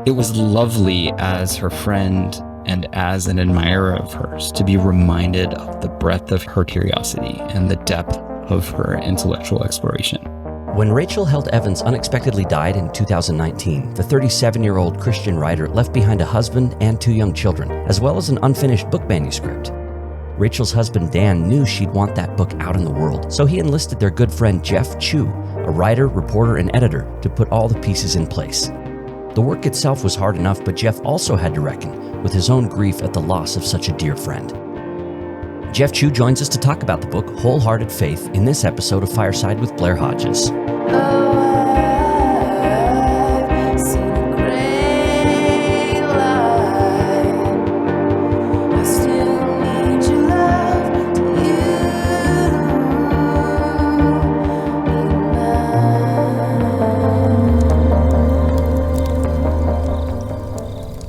It was lovely as her friend and as an admirer of hers to be reminded of the breadth of her curiosity and the depth of her intellectual exploration. When Rachel Held Evans unexpectedly died in 2019, the 37-year-old Christian writer left behind a husband and 2 young children, as well as an unfinished book manuscript. Rachel's husband Dan knew she'd want that book out in the world, so he enlisted their good friend Jeff Chu, a writer, reporter, and editor, to put all the pieces in place. The work itself was hard enough, but Jeff also had to reckon with his own grief at the loss of such a dear friend. Jeff Chu joins us to talk about the book Wholehearted Faith in this episode of Fireside with Blair Hodges.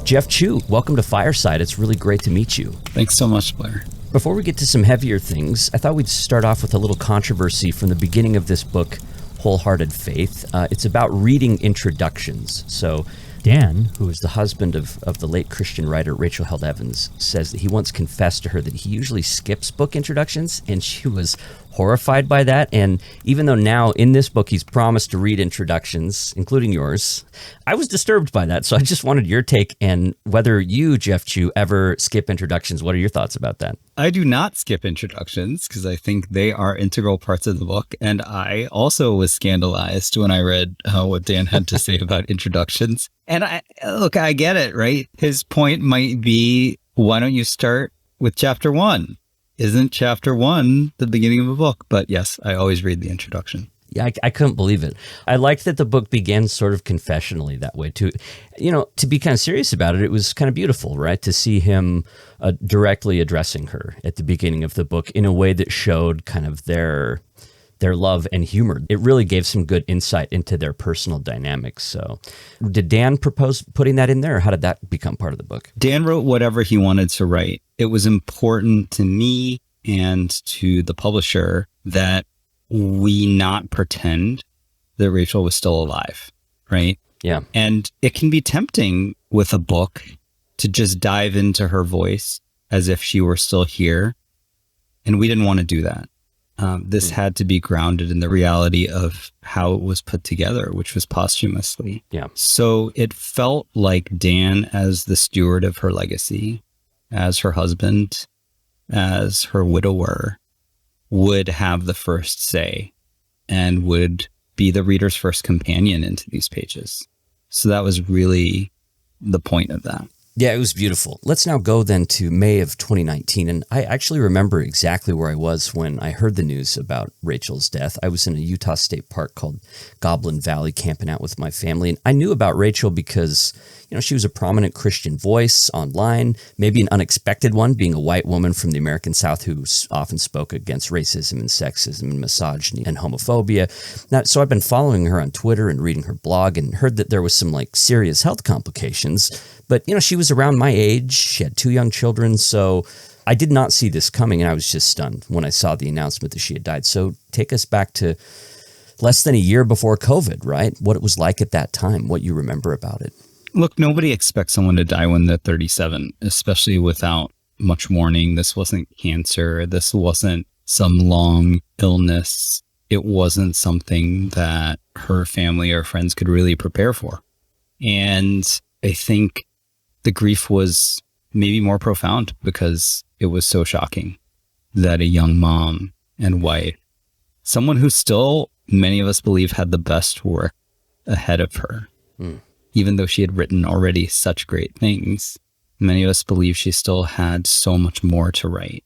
Jeff Chu, welcome to Fireside. It's really great to meet you. Thanks so much, Blair. Before we get to some heavier things, I thought we'd start off with a little controversy from the beginning of this book, Wholehearted Faith. It's about reading introductions. So Dan, who is the husband of the late Christian writer Rachel Held Evans, says that he once confessed to her that he usually skips book introductions, and she was horrified by that. And even though now in this book he's promised to read introductions, including yours, I was disturbed by that. So I just wanted your take, and whether you, Jeff Chu, ever skip introductions. What are your thoughts about that? I do not skip introductions because I think they are integral parts of the book. And I also was scandalized when I read what Dan had to say about introductions. And I get it, right? His point might be, why don't you start with chapter 1? Isn't chapter 1 the beginning of a book? But yes, I always read the introduction. Yeah, I couldn't believe it. I liked that the book began sort of confessionally that way too. You know, to be kind of serious about it, it was kind of beautiful, right? To see him directly addressing her at the beginning of the book in a way that showed kind of their love and humor. It really gave some good insight into their personal dynamics. So did Dan propose putting that in there, or how did that become part of the book? Dan wrote whatever he wanted to write. It was important to me and to the publisher that we not pretend that Rachel was still alive, right? Yeah. And it can be tempting with a book to just dive into her voice as if she were still here. And we didn't want to do that. This had to be grounded in the reality of how it was put together, which was posthumously. Yeah. So it felt like Dan, as the steward of her legacy, as her husband, as her widower, would have the first say and would be the reader's first companion into these pages. So that was really the point of that. Yeah, it was beautiful. Let's now go then to May of 2019. And I actually remember exactly where I was when I heard the news about Rachel's death. I was in a Utah state park called Goblin Valley camping out with my family. And I knew about Rachel because, you know, she was a prominent Christian voice online, maybe an unexpected one, being a white woman from the American South who often spoke against racism and sexism and misogyny and homophobia. So I've been following her on Twitter and reading her blog and heard that there was some like serious health complications. But, you know, she was around my age. She had 2 young children. So I did not see this coming. And I was just stunned when I saw the announcement that she had died. So take us back to less than a year before COVID, right? What it was like at that time, what you remember about it. Look, nobody expects someone to die when they're 37, especially without much warning. This wasn't cancer. This wasn't some long illness. It wasn't something that her family or friends could really prepare for. And I think the grief was maybe more profound because it was so shocking that a young mom and wife, someone who still many of us believe had the best work ahead of her, even though she had written already such great things, many of us believe she still had so much more to write,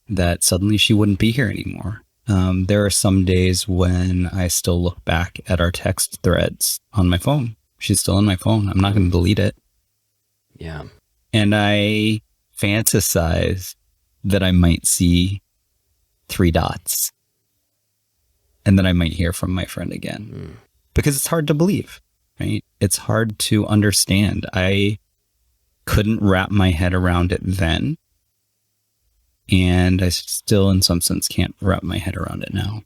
that suddenly she wouldn't be here anymore. There are some days when I still look back at our text threads on my phone. She's still on my phone. I'm not going to delete it. Yeah. And I fantasize that I might see 3 dots and that I might hear from my friend again. Because it's hard to believe, right? It's hard to understand. I couldn't wrap my head around it then. And I still, in some sense, can't wrap my head around it now.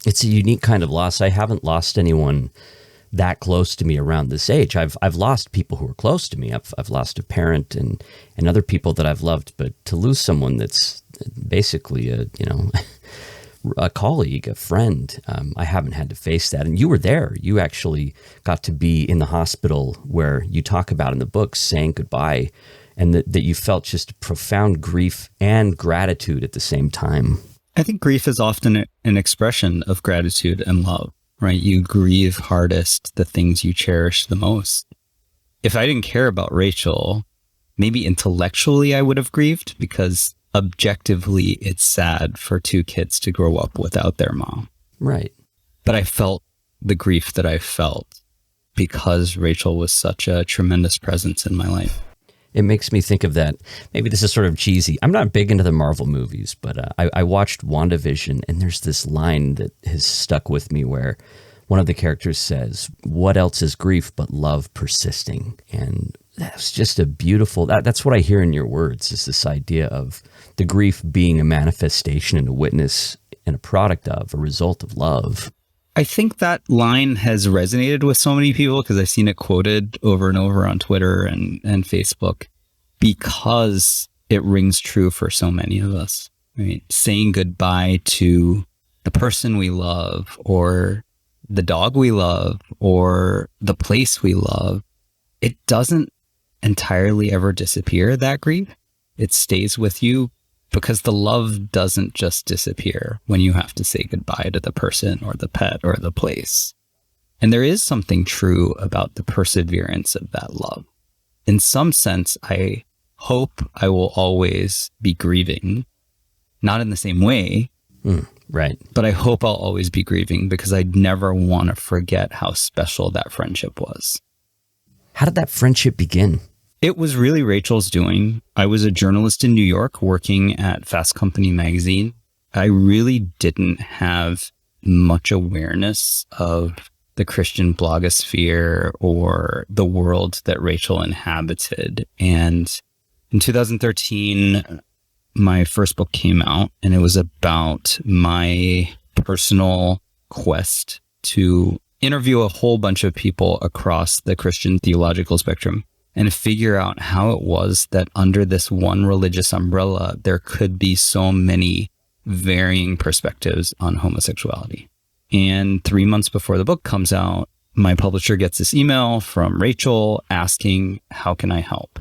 It's a unique kind of loss. I haven't lost anyone that close to me around this age. I've lost people who are close to me. I've lost a parent and other people that I've loved, but to lose someone that's basically a colleague, a friend, I haven't had to face that. And you were there. You actually got to be in the hospital where you talk about in the book saying goodbye, and that you felt just profound grief and gratitude at the same time. I think grief is often an expression of gratitude and love, right? You grieve hardest the things you cherish the most. If I didn't care about Rachel, maybe intellectually I would have grieved, because objectively it's sad for two kids to grow up without their mom. Right. But I felt the grief that I felt because Rachel was such a tremendous presence in my life. It makes me think of that. Maybe this is sort of cheesy. I'm not big into the Marvel movies, but I watched WandaVision, and there's this line that has stuck with me where one of the characters says, "What else is grief but love persisting?" And that's just a beautiful, that's what I hear in your words, is this idea of the grief being a manifestation and a witness and a product of, a result of love. I think that line has resonated with so many people because I've seen it quoted over and over on Twitter and Facebook, because it rings true for so many of us, right? Saying goodbye to the person we love, or the dog we love, or the place we love, it doesn't entirely ever disappear, that grief. It stays with you, because the love doesn't just disappear when you have to say goodbye to the person or the pet or the place. And there is something true about the perseverance of that love. In some sense, I hope I will always be grieving, not in the same way, right? But I hope I'll always be grieving, because I'd never want to forget how special that friendship was. How did that friendship begin? It was really Rachel's doing. I was a journalist in New York working at Fast Company magazine. I really didn't have much awareness of the Christian blogosphere or the world that Rachel inhabited. And in 2013, my first book came out, and it was about my personal quest to interview a whole bunch of people across the Christian theological spectrum and figure out how it was that under this one religious umbrella, there could be so many varying perspectives on homosexuality. And 3 months before the book comes out, my publisher gets this email from Rachel asking, "How can I help?"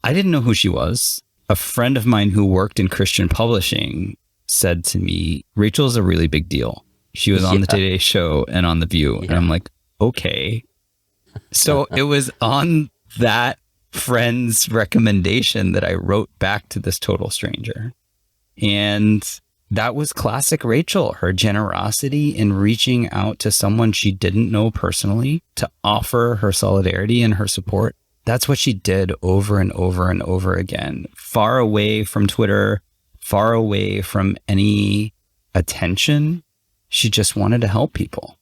I didn't know who she was. A friend of mine who worked in Christian publishing said to me, "Rachel's a really big deal. She was on the Today Show and on The View." And I'm like, okay. So it was on that friend's recommendation that I wrote back to this total stranger. And that was classic Rachel, her generosity in reaching out to someone she didn't know personally to offer her solidarity and her support. That's what she did over and over and over again, far away from Twitter, far away from any attention. She just wanted to help people.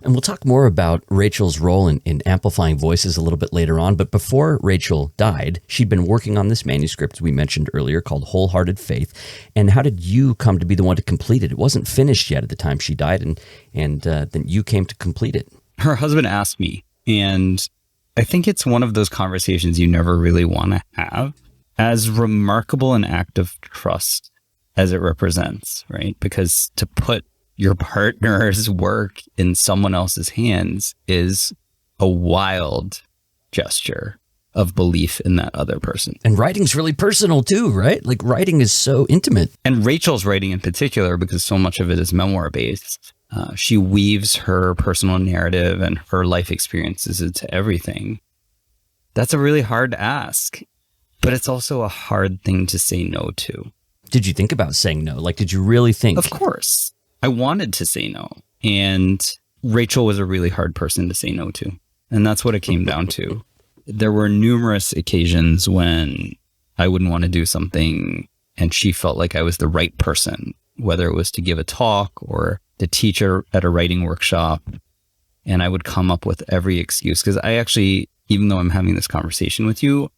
And we'll talk more about Rachel's role in amplifying voices a little bit later on. But before Rachel died, she'd been working on this manuscript we mentioned earlier called Wholehearted Faith. And how did you come to be the one to complete it? It wasn't finished yet at the time she died, and then you came to complete it. Her husband asked me, and I think it's one of those conversations you never really want to have. As remarkable an act of trust as it represents, right? Because to put your partner's work in someone else's hands is a wild gesture of belief in that other person. And writing's really personal too, right? Like writing is so intimate. And Rachel's writing in particular, because so much of it is memoir based. She weaves her personal narrative and her life experiences into everything. That's a really hard ask, but it's also a hard thing to say no to. Did you think about saying no? Like, did you really think? Of course. I wanted to say no. And Rachel was a really hard person to say no to. And that's what it came down to. There were numerous occasions when I wouldn't want to do something and she felt like I was the right person, whether it was to give a talk or to teach her at a writing workshop. And I would come up with every excuse, because I actually, even though I'm having this conversation with you,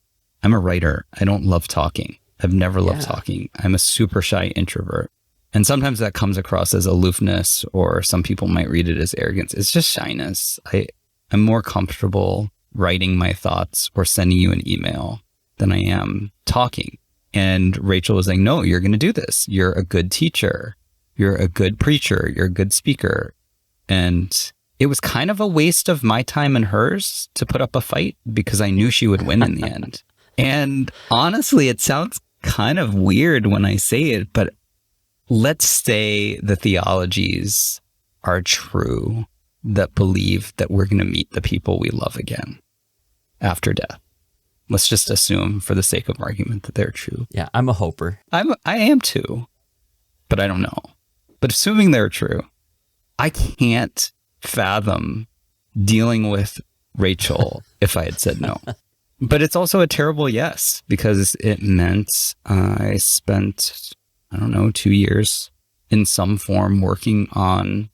I'm a writer. I don't love talking. I've never loved talking. I'm a super shy introvert. And sometimes that comes across as aloofness, or some people might read it as arrogance. It's just shyness. I'm more comfortable writing my thoughts or sending you an email than I am talking. And Rachel was like, no, you're going to do this. You're a good teacher. You're a good preacher. You're a good speaker. And it was kind of a waste of my time and hers to put up a fight because I knew she would win in the end. And honestly, it sounds kind of weird when I say it, but let's say the theologies are true that believe that we're going to meet the people we love again after death. Let's just assume, for the sake of argument, that they're true. Yeah, I'm a hoper. I am too, but I don't know. But assuming they're true, I can't fathom dealing with Rachel if I had said no. But it's also a terrible yes, because it meant I spent, 2 years in some form working on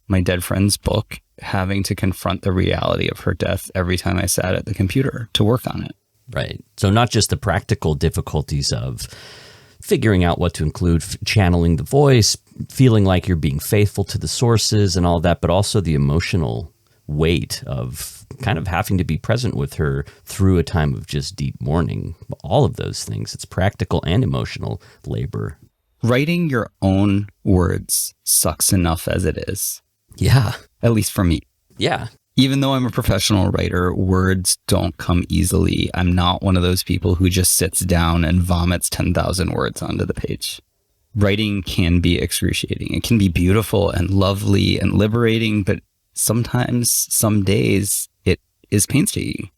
my dead friend's book, having to confront the reality of her death every time I sat at the computer to work on it. Right. So not just the practical difficulties of figuring out what to include, channeling the voice, feeling like you're being faithful to the sources and all that, but also the emotional weight of kind of having to be present with her through a time of just deep mourning. All of those things. It's practical and emotional labor. Writing your own words sucks enough as it is. Yeah. At least for me. Yeah. Even though I'm a professional writer, words don't come easily. I'm not one of those people who just sits down and vomits 10,000 words onto the page. Writing can be excruciating. It can be beautiful and lovely and liberating, but sometimes, some days, it is painstaking.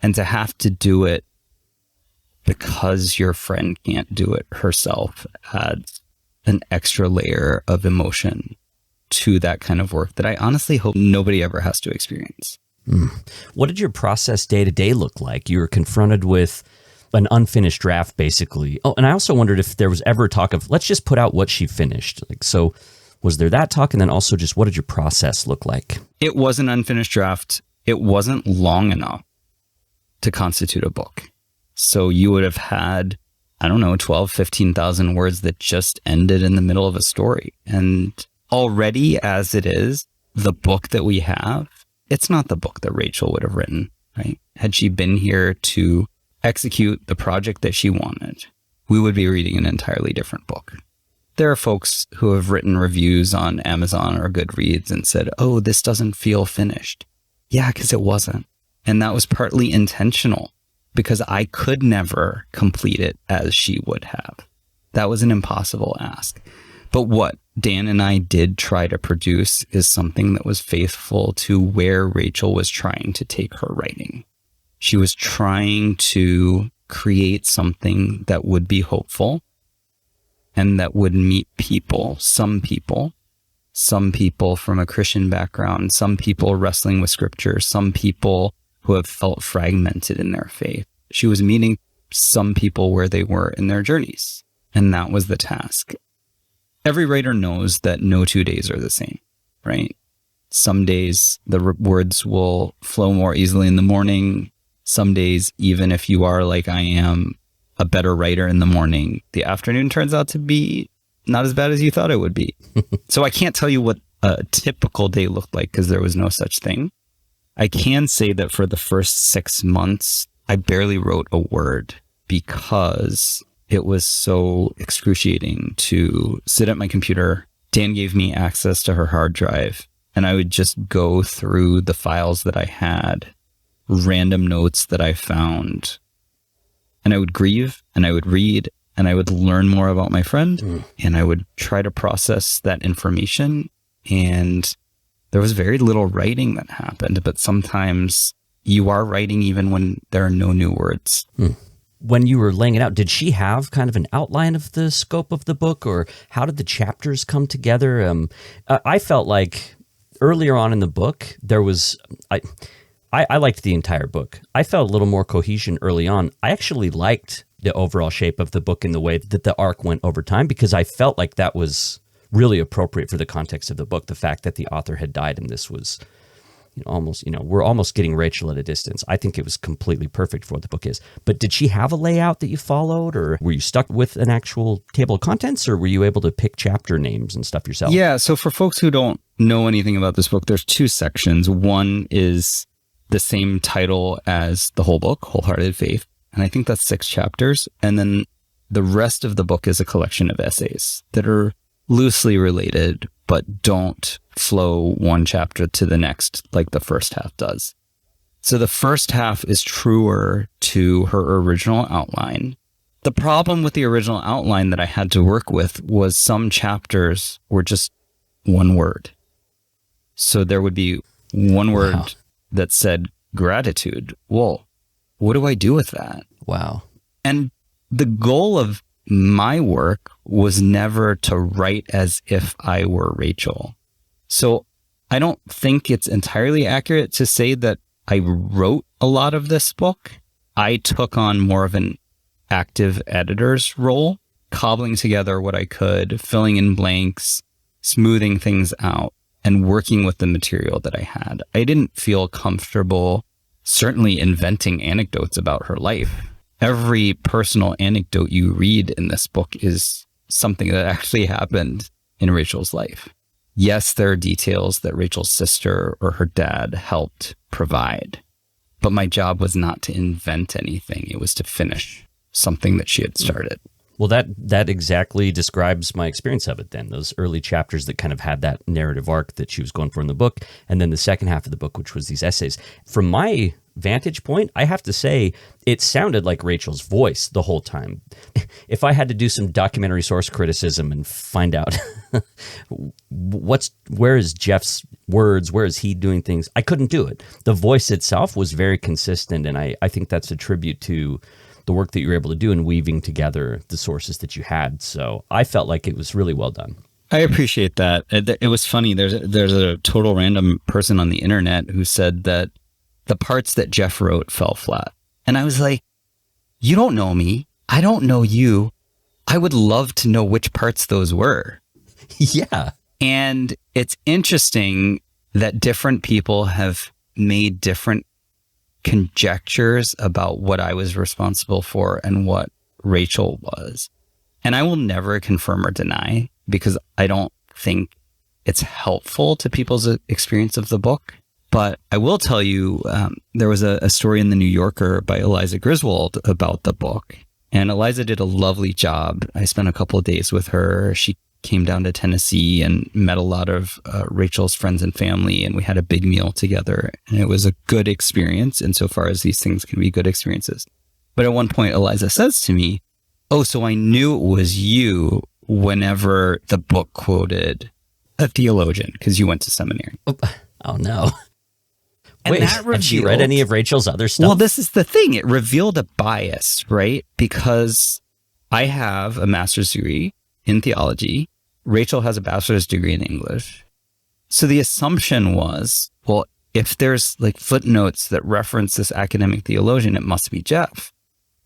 And to have to do it because your friend can't do it herself adds an extra layer of emotion to that kind of work that I honestly hope nobody ever has to experience. What did your process day to day look like? You were confronted with an unfinished draft, basically. Oh, and I also wondered if there was ever talk of, let's just put out what she finished. Like, so was there that talk? And then also just what did your process look like? It was an unfinished draft. It wasn't long enough to constitute a book. So you would have had, 12, 15,000 words that just ended in the middle of a story. And already as it is, the book that we have, it's not the book that Rachel would have written, right? Had she been here to execute the project that she wanted, we would be reading an entirely different book. There are folks who have written reviews on Amazon or Goodreads and said, oh, this doesn't feel finished. Yeah, because it wasn't. And that was partly intentional because I could never complete it as she would have. That was an impossible ask. But what Dan and I did try to produce is something that was faithful to where Rachel was trying to take her writing. She was trying to create something that would be hopeful and that would meet people, some people from a Christian background, some people wrestling with scripture, some people who have felt fragmented in their faith. She was meeting some people where they were in their journeys, and that was the task. Every writer knows that no 2 days are the same, right? Some days the words will flow more easily in the morning. Some days, even if you are like I am, a better writer in the morning, the afternoon turns out to be not as bad as you thought it would be. So I can't tell you what a typical day looked like because there was no such thing. I can say that for the first 6 months, I barely wrote a word because it was so excruciating to sit at my computer. Dan gave me access to her hard drive, and I would just go through the files that I had, random notes that I found, and I would grieve, and I would read, and I would learn more about my friend, and I would try to process that information. And there was very little writing that happened, but sometimes you are writing even when there are no new words. When you were laying it out, did she have kind of an outline of the scope of the book, or how did the chapters come together? I felt like earlier on in the book, there was, I liked the entire book. I felt a little more cohesion early on. I actually liked the overall shape of the book in the way that the arc went over time, because I felt like that was really appropriate for the context of the book. The fact that the author had died and this was we're almost getting Rachel at a distance. I think it was completely perfect for what the book is. But did she have a layout that you followed, or were you stuck with an actual table of contents, or were you able to pick chapter names and stuff yourself? Yeah. So for folks who don't know anything about this book, there's two sections. One is the same title as the whole book, Wholehearted Faith. And I think that's 6 chapters. And then the rest of the book is a collection of essays that are loosely related, but don't flow one chapter to the next like the first half does. So the first half is truer to her original outline. The problem with the original outline that I had to work with was some chapters were just one word. So there would be one word that said gratitude. Well, what do I do with that? Wow. And the goal of my work was never to write as if I were Rachel. So I don't think it's entirely accurate to say that I wrote a lot of this book. I took on more of an active editor's role, cobbling together what I could, filling in blanks, smoothing things out, and working with the material that I had. I didn't feel comfortable, certainly inventing anecdotes about her life. Every personal anecdote you read in this book is something that actually happened in Rachel's life. Yes, there are details that Rachel's sister or her dad helped provide, but my job was not to invent anything. It was to finish something that she had started. Well, that exactly describes my experience of it then. Those early chapters that kind of had that narrative arc that she was going for in the book, and then the second half of the book, which was these essays. From my vantage point, I have to say, it sounded like Rachel's voice the whole time. If I had to do some documentary source criticism and find out where is Jeff's words, where is he doing things, I couldn't do it. The voice itself was very consistent, and I think that's a tribute to the work that you were able to do in weaving together the sources that you had. So I felt like it was really well done. I appreciate that. It was funny. There's a total random person on the internet who said that the parts that Jeff wrote fell flat. And I was like, you don't know me. I don't know you. I would love to know which parts those were. Yeah. And it's interesting that different people have made different conjectures about what I was responsible for and what Rachel was. And I will never confirm or deny because I don't think it's helpful to people's experience of the book. But I will tell you, there was a story in the New Yorker by Eliza Griswold about the book. And Eliza did a lovely job. I spent a couple of days with her. She came down to Tennessee and met a lot of Rachel's friends and family, and we had a big meal together. And it was a good experience insofar as these things can be good experiences. But at one point, Eliza says to me, "Oh, so I knew it was you whenever the book quoted a theologian because you went to seminary." Oh no. And wait, that have you read any of Rachel's other stuff? Well, this is the thing. It revealed a bias, right? Because I have a master's degree in theology. Rachel has a bachelor's degree in English. So the assumption was, well, if there's like footnotes that reference this academic theologian, it must be Jeff.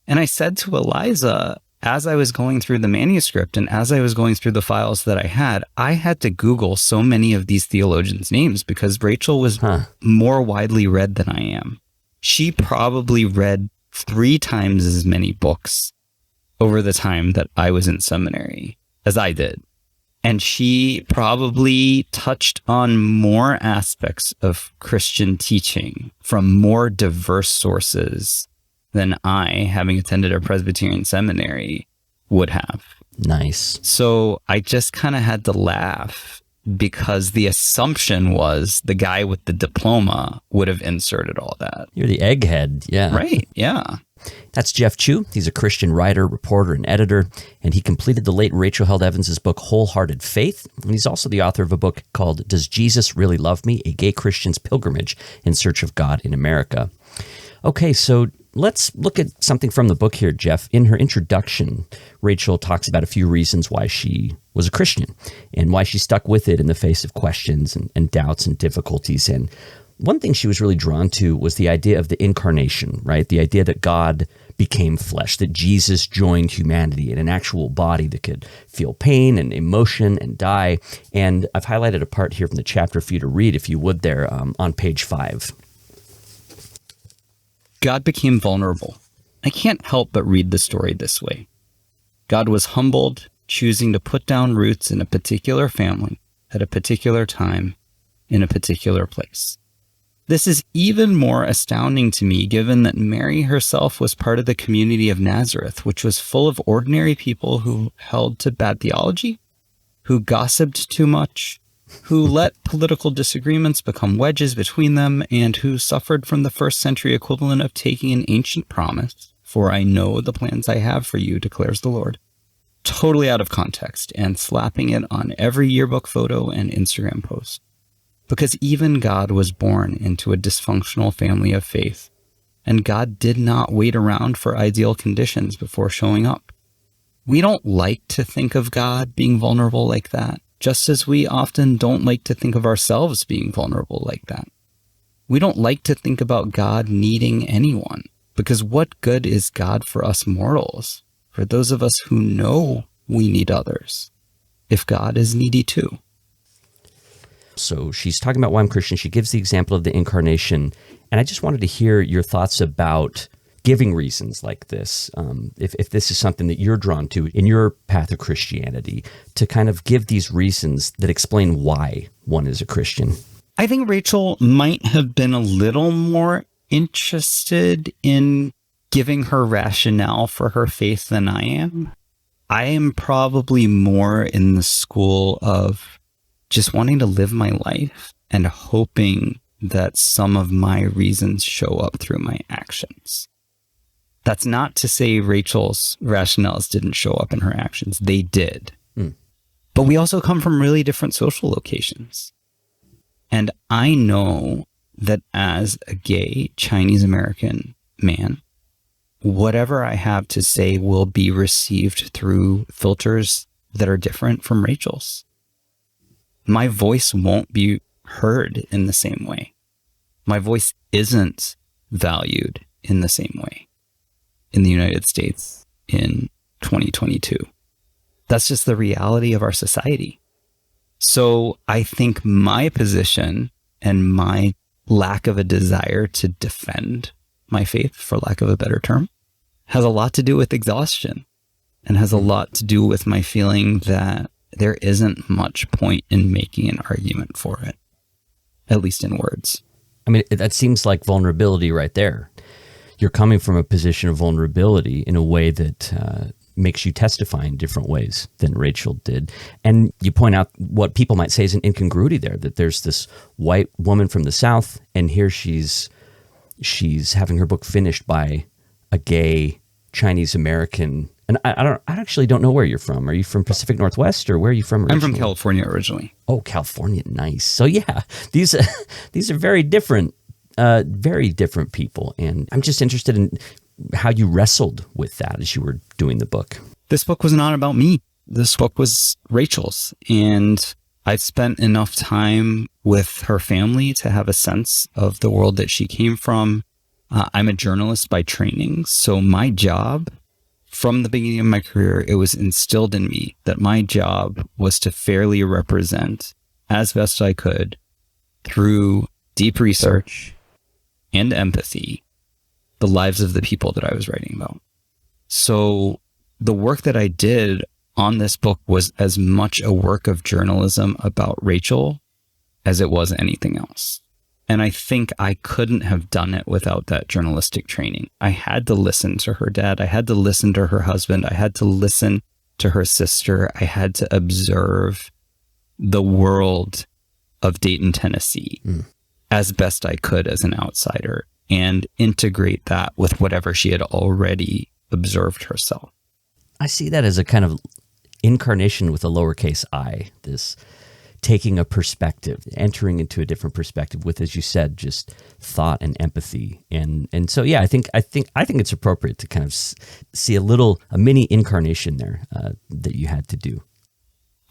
And I said to Eliza, as I was going through the manuscript and as I was going through the files that I had to Google so many of these theologians' names because Rachel was more widely read than I am. She probably read 3 times as many books over the time that I was in seminary as I did. And she probably touched on more aspects of Christian teaching from more diverse sources than I, having attended a Presbyterian seminary, would have. Nice. So I just kind of had to laugh because the assumption was the guy with the diploma would have inserted all that. You're the egghead. Yeah. Right. Yeah. That's Jeff Chu. He's a Christian writer, reporter, and editor, and he completed the late Rachel Held Evans' book, Wholehearted Faith. And he's also the author of a book called Does Jesus Really Love Me? A Gay Christian's Pilgrimage in Search of God in America. Okay, so let's look at something from the book here, Jeff. In her introduction, Rachel talks about a few reasons why she was a Christian and why she stuck with it in the face of questions and doubts and difficulties. And one thing she was really drawn to was the idea of the incarnation, right? The idea that God became flesh, that Jesus joined humanity in an actual body that could feel pain and emotion and die. And I've highlighted a part here from the chapter for you to read, if you would, there on page 5. God became vulnerable. I can't help but read the story this way. God was humbled, choosing to put down roots in a particular family at a particular time in a particular place. This is even more astounding to me given that Mary herself was part of the community of Nazareth, which was full of ordinary people who held to bad theology, who gossiped too much, who let political disagreements become wedges between them, and who suffered from the first century equivalent of taking an ancient promise, "For I know the plans I have for you, declares the Lord," totally out of context and slapping it on every yearbook photo and Instagram post. Because even God was born into a dysfunctional family of faith, and God did not wait around for ideal conditions before showing up. We don't like to think of God being vulnerable like that, just as we often don't like to think of ourselves being vulnerable like that. We don't like to think about God needing anyone, because what good is God for us mortals, for those of us who know we need others, if God is needy too? So she's talking about why I'm Christian. She gives the example of the incarnation. And I just wanted to hear your thoughts about giving reasons like this. If this is something that you're drawn to in your path of Christianity, to kind of give these reasons that explain why one is a Christian. I think Rachel might have been a little more interested in giving her rationale for her faith than I am. I am probably more in the school of just wanting to live my life and hoping that some of my reasons show up through my actions. That's not to say Rachel's rationales didn't show up in her actions. They did. But we also come from really different social locations. And I know that as a gay Chinese American man, whatever I have to say will be received through filters that are different from Rachel's. My voice won't be heard in the same way. My voice isn't valued in the same way in the United States in 2022. That's just the reality of our society. So I think my position and my lack of a desire to defend my faith, for lack of a better term, has a lot to do with exhaustion and has a lot to do with my feeling that there isn't much point in making an argument for it, at least in words. I mean, that seems like vulnerability right there. You're coming from a position of vulnerability in a way that makes you testify in different ways than Rachel did. And you point out what people might say is an incongruity there, that there's this white woman from the South, and here she's having her book finished by a gay Chinese American. And I actually don't know where you're from. Are you from Pacific Northwest, or where are you from originally? I'm from California originally. Oh, California, nice. So yeah, these are very different people, and I'm just interested in how you wrestled with that as you were doing the book. This book was not about me. This book was Rachel's, and I spent enough time with her family to have a sense of the world that she came from. I'm a journalist by training, so my job, from the beginning of my career, it was instilled in me that my job was to fairly represent, as best I could, through deep research and empathy, the lives of the people that I was writing about. So the work that I did on this book was as much a work of journalism about Rachel as it was anything else. And I think I couldn't have done it without that journalistic training. I had to listen to her dad. I had to listen to her husband. I had to listen to her sister. I had to observe the world of Dayton, Tennessee, as best I could as an outsider, and integrate that with whatever she had already observed herself. I see that as a kind of incarnation with a lowercase I, this taking a perspective, entering into a different perspective with, as you said, just thought and empathy. And so, yeah, I think it's appropriate to kind of see a mini incarnation there that you had to do.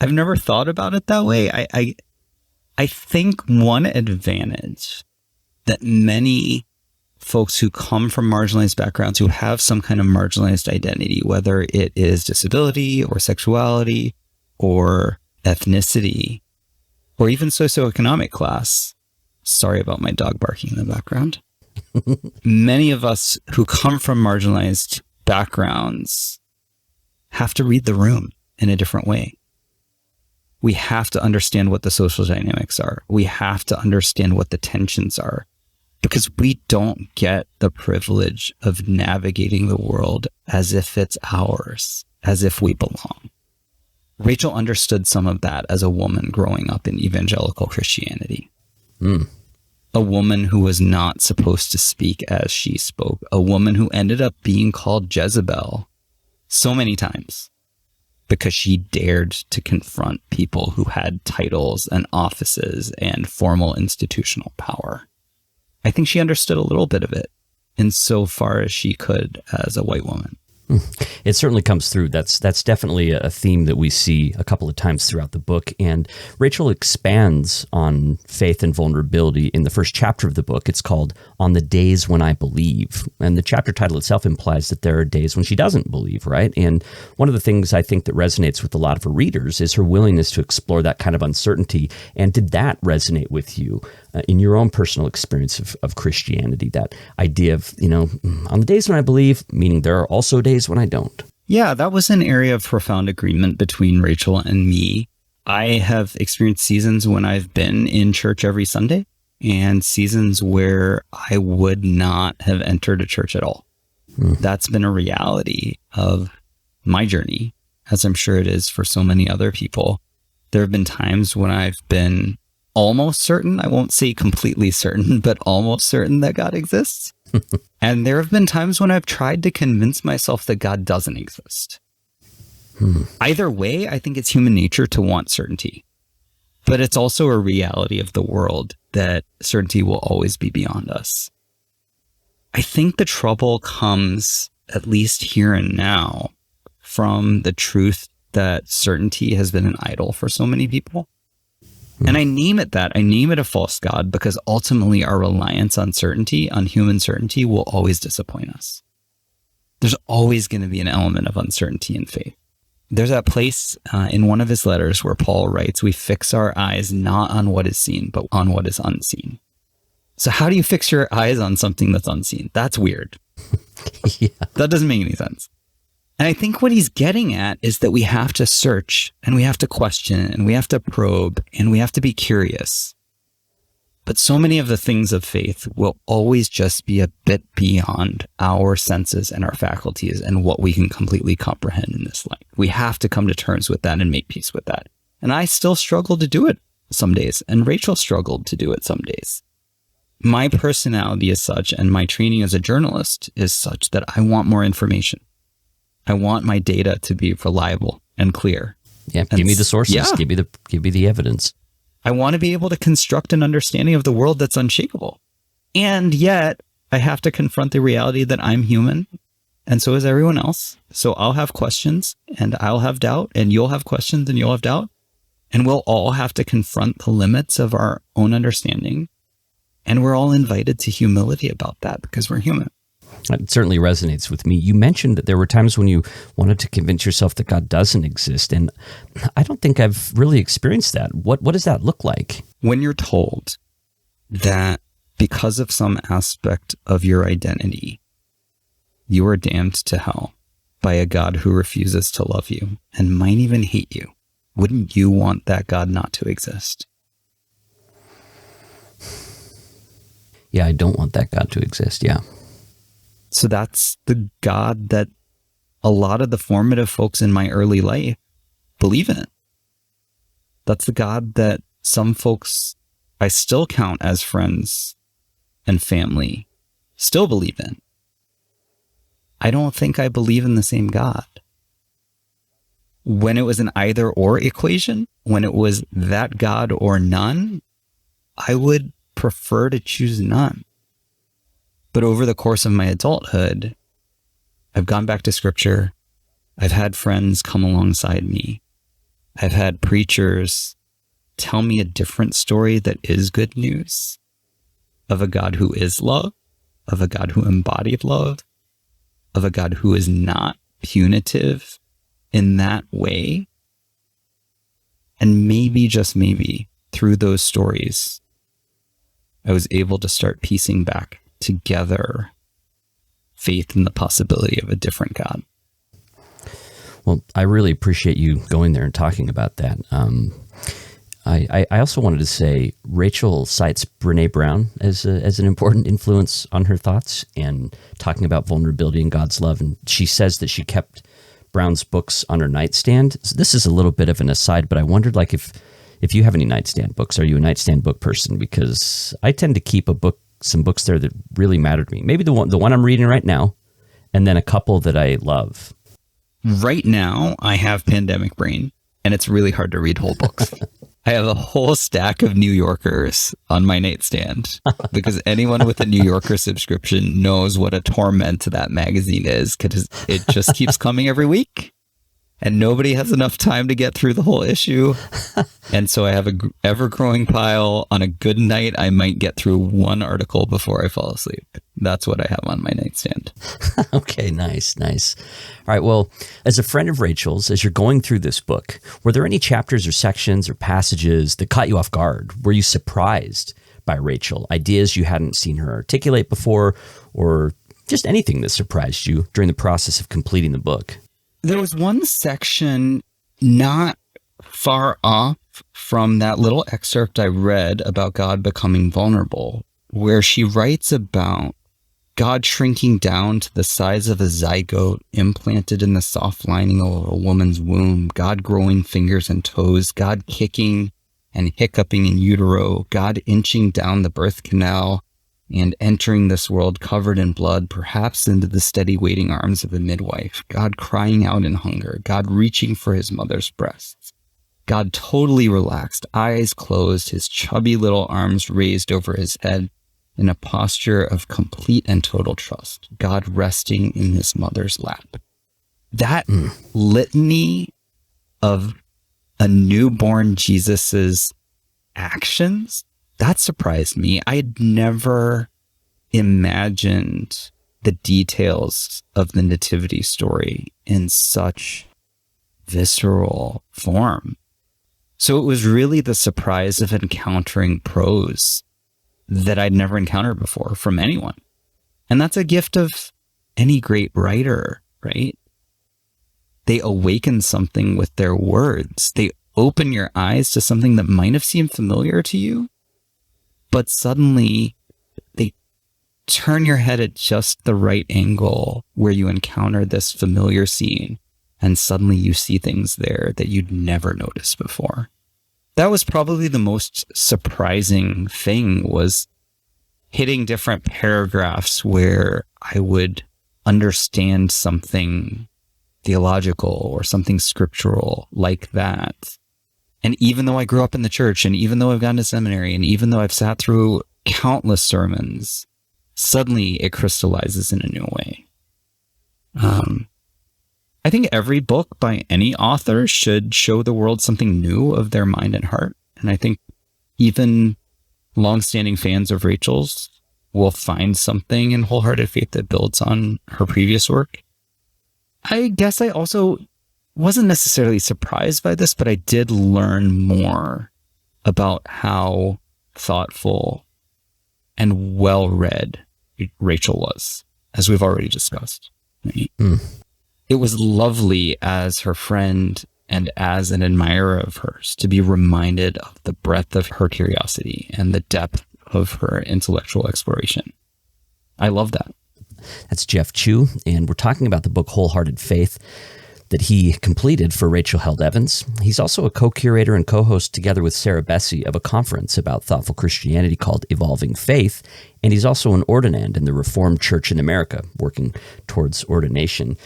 I've never thought about it that way. I think one advantage that many folks who come from marginalized backgrounds, who have some kind of marginalized identity, whether it is disability or sexuality or ethnicity or even socioeconomic class. Sorry about my dog barking in the background. Many of us who come from marginalized backgrounds have to read the room in a different way. We have to understand what the social dynamics are. We have to understand what the tensions are, because we don't get the privilege of navigating the world as if it's ours, as if we belong. Rachel understood some of that as a woman growing up in evangelical Christianity. A woman who was not supposed to speak as she spoke. A woman who ended up being called Jezebel so many times because she dared to confront people who had titles and offices and formal institutional power. I think she understood a little bit of it insofar as she could as a white woman. It certainly comes through. That's definitely a theme that we see a couple of times throughout the book. And Rachel expands on faith and vulnerability in the first chapter of the book. It's called On the Days When I Believe. And the chapter title itself implies that there are days when she doesn't believe, right? And one of the things I think that resonates with a lot of her readers is her willingness to explore that kind of uncertainty. And did that resonate with you in your own personal experience of Christianity? That idea of, on the days when I believe, meaning there are also days when I don't. Yeah, that was an area of profound agreement between Rachel and me. I have experienced seasons when I've been in church every Sunday and seasons where I would not have entered a church at all. That's been a reality of my journey, as I'm sure it is for so many other people. There have been times when I've been almost certain, I won't say completely certain, but almost certain that God exists. And there have been times when I've tried to convince myself that God doesn't exist. Either way, I think it's human nature to want certainty. But it's also a reality of the world that certainty will always be beyond us. I think the trouble comes, at least here and now, from the truth that certainty has been an idol for so many people. And I name it that. I name it a false god because ultimately our reliance on certainty, on human certainty, will always disappoint us. There's always going to be an element of uncertainty in faith. There's that place in one of his letters where Paul writes, we fix our eyes not on what is seen, but on what is unseen. So how do you fix your eyes on something that's unseen? That's weird. Yeah. That doesn't make any sense. And I think what he's getting at is that we have to search and we have to question and we have to probe and we have to be curious. But so many of the things of faith will always just be a bit beyond our senses and our faculties and what we can completely comprehend in this life. We have to come to terms with that and make peace with that. And I still struggle to do it some days, and Rachel struggled to do it some days. My personality is such, and my training as a journalist is such, that I want more information. I want my data to be reliable and clear. Yeah, give me the sources. Yeah. Give me the evidence. I want to be able to construct an understanding of the world that's unshakable. And yet, I have to confront the reality that I'm human, and so is everyone else. So I'll have questions, and I'll have doubt, and you'll have questions, and you'll have doubt. And we'll all have to confront the limits of our own understanding. And we're all invited to humility about that because we're human. It certainly resonates with me. You mentioned that there were times when you wanted to convince yourself that God doesn't exist. And I don't think I've really experienced that. What does that look like? When you're told that because of some aspect of your identity, you are damned to hell by a God who refuses to love you and might even hate you, wouldn't you want that God not to exist? Yeah, I don't want that God to exist. Yeah. So that's the God that a lot of the formative folks in my early life believe in. That's the God that some folks I still count as friends and family still believe in. I don't think I believe in the same God. When it was an either or equation, when it was that God or none, I would prefer to choose none. But over the course of my adulthood, I've gone back to scripture. I've had friends come alongside me. I've had preachers tell me a different story that is good news of a God who is love, of a God who embodied love, of a God who is not punitive in that way. And maybe, just maybe, through those stories, I was able to start piecing back together faith in the possibility of a different God. Well, I really appreciate you going there and talking about that. I also wanted to say Rachel cites Brene Brown as an important influence on her thoughts and talking about vulnerability and God's love. And she says that she kept Brown's books on her nightstand. So this is a little bit of an aside, but I wondered if you have any nightstand books. Are you a nightstand book person? Because I tend to keep some books there that really matter to me. Maybe the one I'm reading right now, and then a couple that I love. Right now, I have Pandemic Brain, and it's really hard to read whole books. I have a whole stack of New Yorkers on my nightstand because anyone with a New Yorker subscription knows what a torment that magazine is, because it just keeps coming every week and nobody has enough time to get through the whole issue. And so I have an ever-growing pile. On a good night, I might get through one article before I fall asleep. That's what I have on my nightstand. Okay, nice. All right, well, as a friend of Rachel's, as you're going through this book, were there any chapters or sections or passages that caught you off guard? Were you surprised by Rachel? Ideas you hadn't seen her articulate before, or just anything that surprised you during the process of completing the book? There was one section not far off from that little excerpt I read about God becoming vulnerable, where she writes about God shrinking down to the size of a zygote implanted in the soft lining of a woman's womb, God growing fingers and toes, God kicking and hiccuping in utero, God inching down the birth canal and entering this world covered in blood, perhaps into the steady waiting arms of a midwife, God crying out in hunger, God reaching for his mother's breasts, God totally relaxed, eyes closed, his chubby little arms raised over his head in a posture of complete and total trust, God resting in his mother's lap. That litany of a newborn Jesus's actions, that surprised me. I had never imagined the details of the nativity story in such visceral form. So it was really the surprise of encountering prose that I'd never encountered before from anyone. And that's a gift of any great writer, right? They awaken something with their words. They open your eyes to something that might have seemed familiar to you, but suddenly they turn your head at just the right angle where you encounter this familiar scene, and suddenly you see things there that you'd never noticed before. That was probably the most surprising thing, was hitting different paragraphs where I would understand something theological or something scriptural like that. And even though I grew up in the church, and even though I've gone to seminary, and even though I've sat through countless sermons, suddenly it crystallizes in a new way. I think every book by any author should show the world something new of their mind and heart. And I think even longstanding fans of Rachel's will find something in Wholehearted Faith that builds on her previous work. I guess I also wasn't necessarily surprised by this, but I did learn more about how thoughtful and well-read Rachel was, as we've already discussed. Right? It was lovely as her friend and as an admirer of hers to be reminded of the breadth of her curiosity and the depth of her intellectual exploration. I love that. That's Jeff Chu, and we're talking about the book Wholehearted Faith that he completed for Rachel Held Evans. He's also a co-curator and co-host together with Sarah Bessey of a conference about thoughtful Christianity called Evolving Faith, and he's also an Ordinand in the Reformed Church in America, working towards ordination.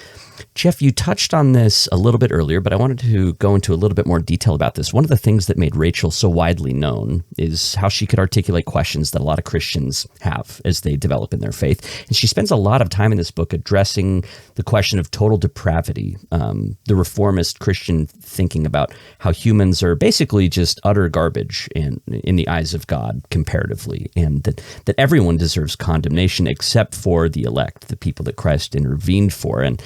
Jeff, you touched on this a little bit earlier, but I wanted to go into a little bit more detail about this. One of the things that made Rachel so widely known is how she could articulate questions that a lot of Christians have as they develop in their faith. And she spends a lot of time in this book addressing the question of total depravity, the reformist Christian thinking about how humans are basically just utter garbage in the eyes of God comparatively, and that everyone everyone deserves condemnation except for the elect, the people that Christ intervened for. And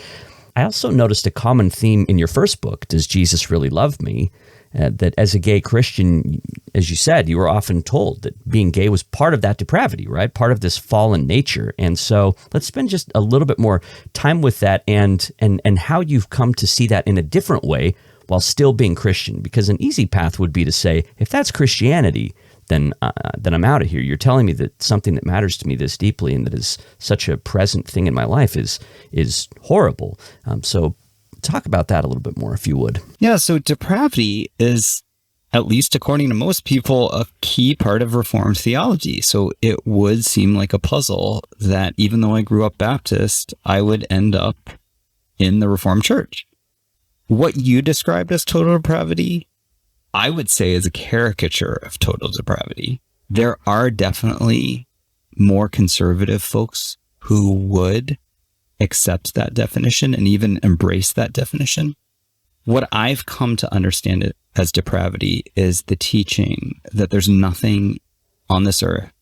I also noticed a common theme in your first book, Does Jesus Really Love Me? That as a gay Christian, as you said, you were often told that being gay was part of that depravity, right? Part of this fallen nature. And so let's spend just a little bit more time with that and how you've come to see that in a different way while still being Christian. Because an easy path would be to say, if that's Christianity, then I'm out of here. You're telling me that something that matters to me this deeply and that is such a present thing in my life is horrible. So talk about that a little bit more, if you would. Yeah, so depravity is, at least according to most people, a key part of Reformed theology. So it would seem like a puzzle that even though I grew up Baptist, I would end up in the Reformed Church. What you described as total depravity, I would say is a caricature of total depravity. There are definitely more conservative folks who would accept that definition and even embrace that definition. What I've come to understand it as depravity is the teaching that there's nothing on this earth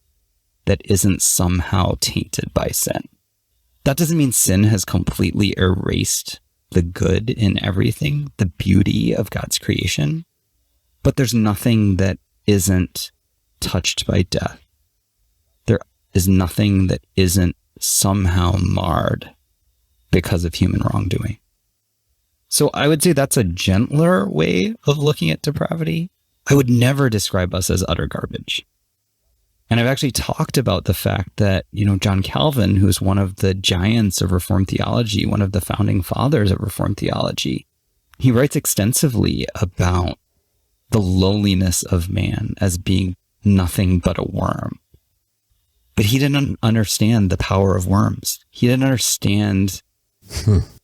that isn't somehow tainted by sin. That doesn't mean sin has completely erased the good in everything, the beauty of God's creation, but there's nothing that isn't touched by death. There is nothing that isn't somehow marred because of human wrongdoing. So I would say that's a gentler way of looking at depravity. I would never describe us as utter garbage. And I've actually talked about the fact that, John Calvin, who's one of the giants of Reformed theology, one of the founding fathers of Reformed theology, he writes extensively about the lowliness of man as being nothing but a worm. But he didn't understand the power of worms. He didn't understand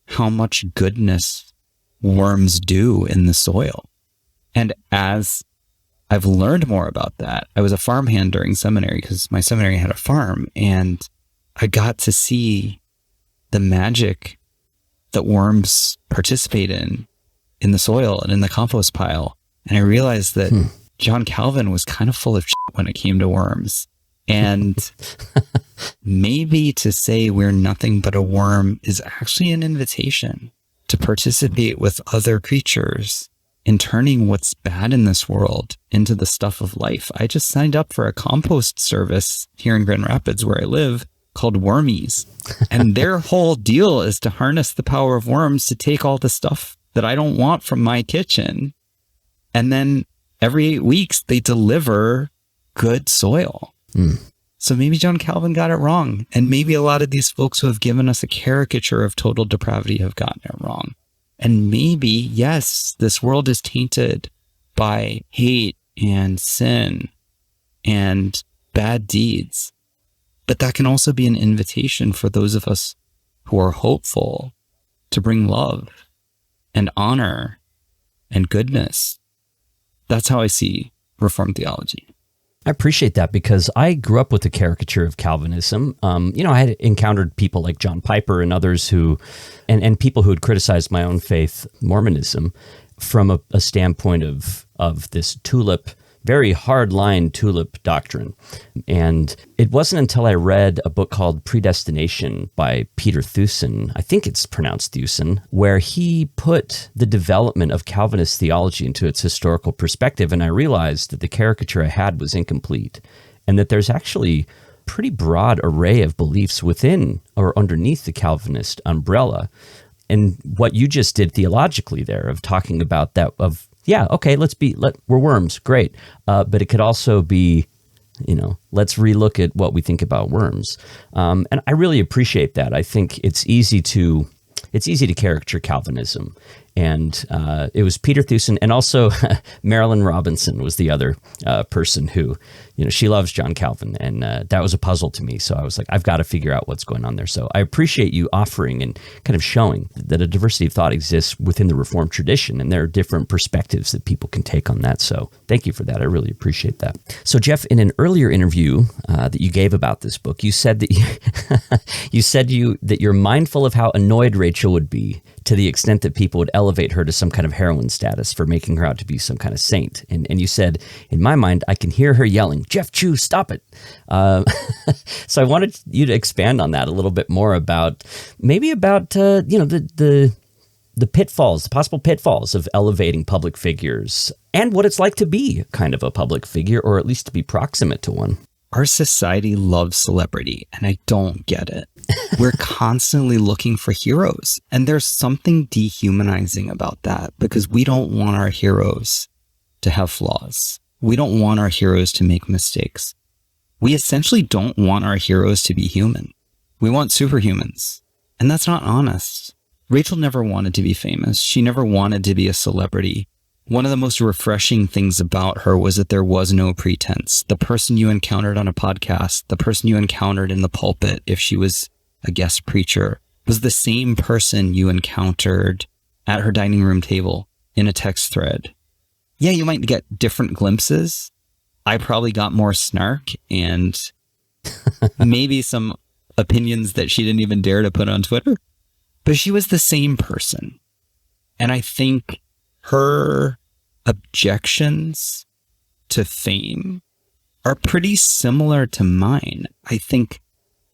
how much goodness worms do in the soil. And as I've learned more about that, I was a farmhand during seminary because my seminary had a farm, and I got to see the magic that worms participate in the soil and in the compost pile. And I realized that John Calvin was kind of full of shit when it came to worms. And maybe to say we're nothing but a worm is actually an invitation to participate with other creatures in turning what's bad in this world into the stuff of life. I just signed up for a compost service here in Grand Rapids where I live called Wormies. And their whole deal is to harness the power of worms to take all the stuff that I don't want from my kitchen. And then every 8 weeks they deliver good soil. So maybe John Calvin got it wrong. And maybe a lot of these folks who have given us a caricature of total depravity have gotten it wrong. And maybe, yes, this world is tainted by hate and sin and bad deeds. But that can also be an invitation for those of us who are hopeful to bring love and honor and goodness. That's how I see Reformed theology. I appreciate that because I grew up with the caricature of Calvinism. I had encountered people like John Piper and others who, and people who had criticized my own faith, Mormonism, from a standpoint of this very hard-line tulip doctrine. And it wasn't until I read a book called Predestination by Peter Thewson, I think it's pronounced Thewson, where he put the development of Calvinist theology into its historical perspective, and I realized that the caricature I had was incomplete, and that there's actually a pretty broad array of beliefs within or underneath the Calvinist umbrella. And what you just did theologically there of talking about that, yeah, okay, we're worms, great. But it could also be, let's relook at what we think about worms. And I really appreciate that. I think it's easy to caricature Calvinism. And it was Peter Thewson, and also Marilyn Robinson was the other person who, she loves John Calvin, and that was a puzzle to me. So I was like, I've got to figure out what's going on there. So I appreciate you offering and kind of showing that a diversity of thought exists within the Reformed tradition, and there are different perspectives that people can take on that. So thank you for that. I really appreciate that. So Jeff, in an earlier interview that you gave about this book, you said that that you're mindful of how annoyed Rachel would be to the extent that people would elevate her to some kind of heroine status for making her out to be some kind of saint. And you said, in my mind, I can hear her yelling, "Jeff Chu, stop it." So I wanted you to expand on that a little bit more about the pitfalls, the possible pitfalls of elevating public figures and what it's like to be kind of a public figure, or at least to be proximate to one. Our society loves celebrity, and I don't get it. We're constantly looking for heroes, and there's something dehumanizing about that because we don't want our heroes to have flaws. We don't want our heroes to make mistakes. We essentially don't want our heroes to be human. We want superhumans, and that's not honest. Rachel never wanted to be famous. She never wanted to be a celebrity. One of the most refreshing things about her was that there was no pretense. The person you encountered on a podcast, the person you encountered in the pulpit, if she was a guest preacher, was the same person you encountered at her dining room table in a text thread. Yeah, you might get different glimpses. I probably got more snark and maybe some opinions that she didn't even dare to put on Twitter. But she was the same person. And I think her objections to fame are pretty similar to mine. I think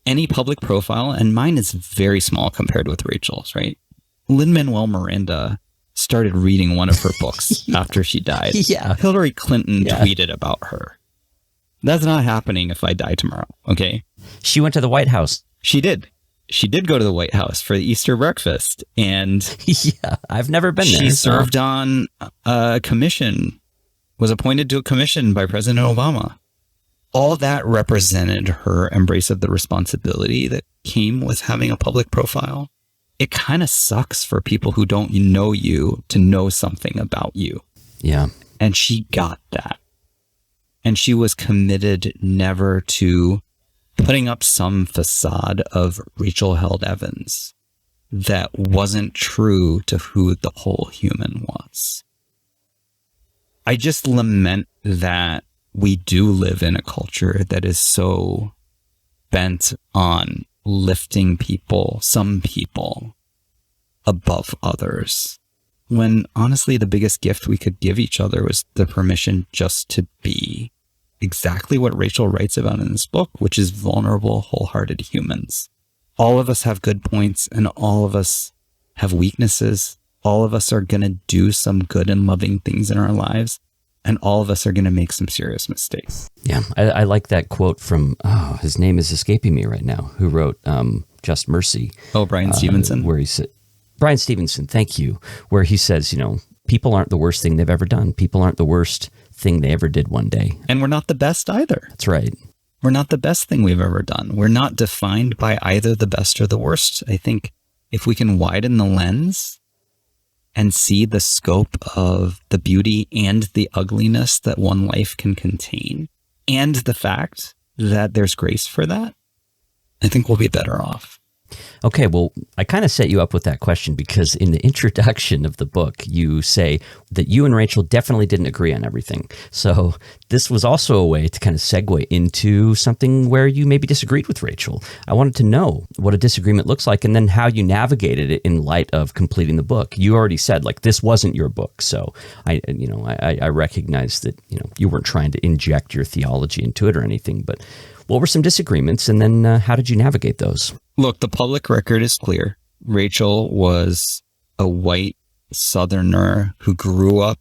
any public profile, and mine is very small compared with Rachel's, right? Lin-Manuel Miranda started reading one of her books after she died. Yeah. Hillary Clinton tweeted about her. That's not happening if I die tomorrow, okay? She went to the White House. She did. She did go to the White House for the Easter breakfast, and yeah, I've never been there. She served on a commission, was appointed to a commission by President Obama. All that represented her embrace of the responsibility that came with having a public profile. It kind of sucks for people who don't know you to know something about you. Yeah. And she got that. And she was committed never to putting up some facade of Rachel Held Evans that wasn't true to who the whole human was. I just lament that we do live in a culture that is so bent on lifting people, some people, above others, when honestly the biggest gift we could give each other was the permission just to be exactly what Rachel writes about in this book, which is vulnerable, wholehearted humans. All of us have good points and all of us have weaknesses. All of us are going to do some good and loving things in our lives. And all of us are going to make some serious mistakes. Yeah, I like that quote from, his name is escaping me right now, who wrote Just Mercy. Oh, Brian Stevenson. Where he said, Brian Stevenson, thank you. Where he says, people aren't the worst thing they've ever done. People aren't the worst thing they ever did one day. And we're not the best either. That's right. We're not the best thing we've ever done. We're not defined by either the best or the worst. I think if we can widen the lens and see the scope of the beauty and the ugliness that one life can contain, and the fact that there's grace for that, I think we'll be better off. Okay, well, I kind of set you up with that question because in the introduction of the book, you say that you and Rachel definitely didn't agree on everything. So this was also a way to kind of segue into something where you maybe disagreed with Rachel. I wanted to know what a disagreement looks like and then how you navigated it in light of completing the book. You already said, this wasn't your book. So I recognize that, you weren't trying to inject your theology into it or anything, but what were some disagreements and then how did you navigate those? Look, the public record is clear. Rachel was a white Southerner who grew up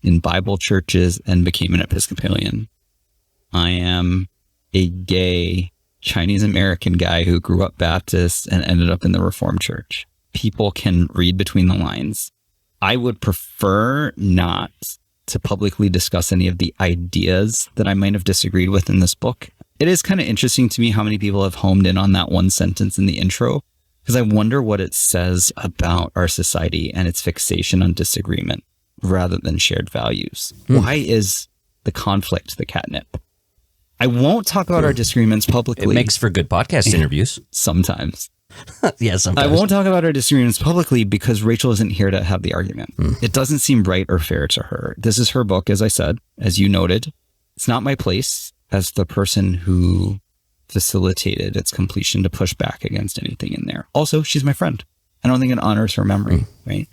in Bible churches and became an Episcopalian. I am a gay Chinese American guy who grew up Baptist and ended up in the Reformed Church. People can read between the lines. I would prefer not to publicly discuss any of the ideas that I might have disagreed with in this book. It is kind of interesting to me how many people have homed in on that one sentence in the intro, because I wonder what it says about our society and its fixation on disagreement rather than shared values. Why is the conflict the catnip? I won't talk about our disagreements publicly. It makes for good podcast interviews. Sometimes. Yeah, sometimes. I won't talk about our disagreements publicly because Rachel isn't here to have the argument. It doesn't seem right or fair to her. This is her book, as I said, as you noted. It's not my place as the person who facilitated its completion to push back against anything in there. Also, she's my friend. I don't think it honors her memory, right?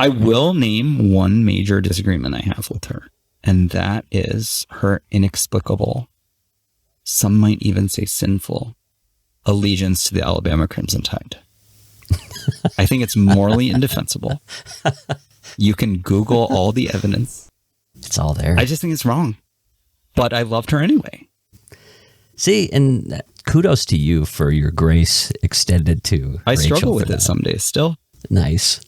I will name one major disagreement I have with her, and that is her inexplicable, some might even say sinful, allegiance to the Alabama Crimson Tide. I think it's morally indefensible. You can Google all the evidence. It's all there. I just think it's wrong. But I loved her anyway. See, and kudos to you for your grace extended to I Rachel struggle with for it that. some days still. Nice.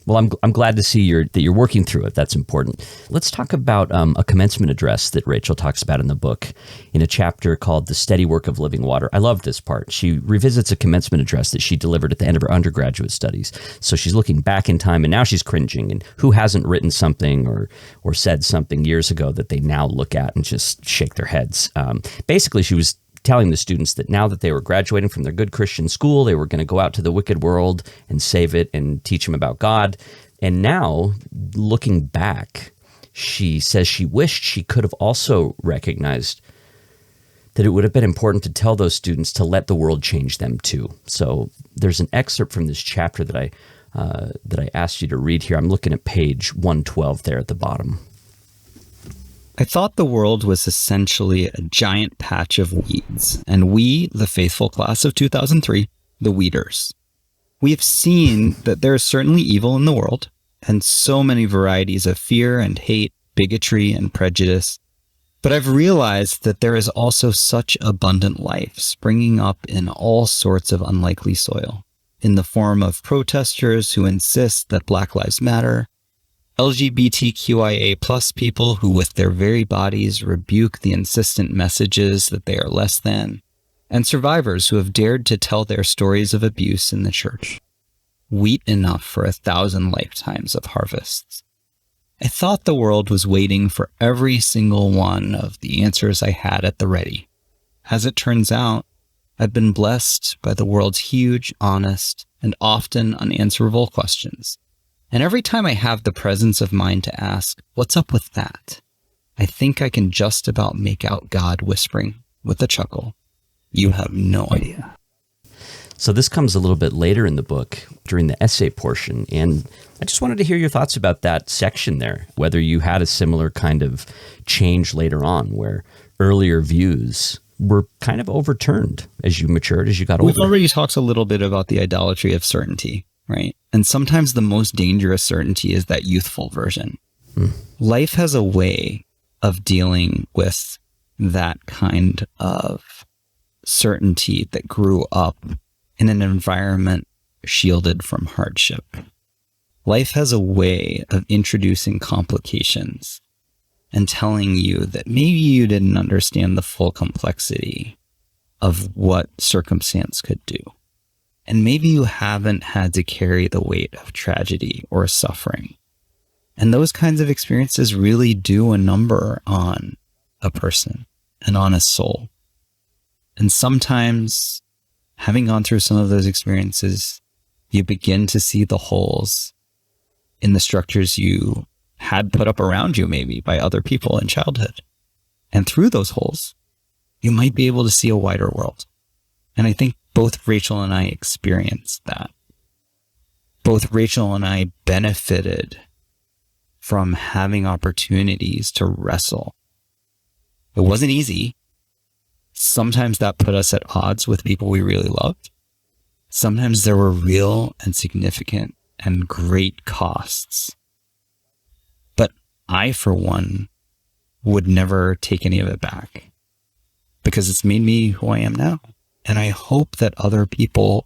Well, I'm glad to see that you're working through it. That's important. Let's talk about a commencement address that Rachel talks about in the book in a chapter called The Steady Work of Living Water. I love this part. She revisits a commencement address that she delivered at the end of her undergraduate studies. So she's looking back in time, and now she's cringing. And who hasn't written something or said something years ago that they now look at and just shake their heads? Basically, she was telling the students that now that they were graduating from their good Christian school, they were going to go out to the wicked world and save it and teach them about God. And now, looking back, she says she wished she could have also recognized that it would have been important to tell those students to let the world change them too. So there's an excerpt from this chapter that I asked you to read here. I'm looking at page 112 there at the bottom. I thought the world was essentially a giant patch of weeds, and we, the faithful class of 2003, the weeders. We have seen that there is certainly evil in the world, and so many varieties of fear and hate, bigotry and prejudice. But I've realized that there is also such abundant life springing up in all sorts of unlikely soil, in the form of protesters who insist that Black Lives Matter, LGBTQIA plus people who with their very bodies rebuke the insistent messages that they are less than, and survivors who have dared to tell their stories of abuse in the church. Wheat enough for 1,000 lifetimes of harvests. I thought the world was waiting for every single one of the answers I had at the ready. As it turns out, I've been blessed by the world's huge, honest, and often unanswerable questions. And every time I have the presence of mind to ask, what's up with that? I think I can just about make out God whispering with a chuckle, you have no idea. So this comes a little bit later in the book during the essay portion. And I just wanted to hear your thoughts about that section there, whether you had a similar kind of change later on where earlier views were kind of overturned as you matured, as you got older. We've already talked a little bit about the idolatry of certainty. Right. And sometimes the most dangerous certainty is that youthful version. Life has a way of dealing with that kind of certainty that grew up in an environment shielded from hardship. Life has a way of introducing complications and telling you that maybe you didn't understand the full complexity of what circumstance could do. And maybe you haven't had to carry the weight of tragedy or suffering. And those kinds of experiences really do a number on a person and on a soul. And sometimes, having gone through some of those experiences, you begin to see the holes in the structures you had put up around you maybe by other people in childhood. And through those holes, you might be able to see a wider world. And I think both Rachel and I experienced that. Both Rachel and I benefited from having opportunities to wrestle. It wasn't easy. Sometimes that put us at odds with people we really loved. Sometimes there were real and significant and great costs. But I, for one, would never take any of it back because it's made me who I am now. And I hope that other people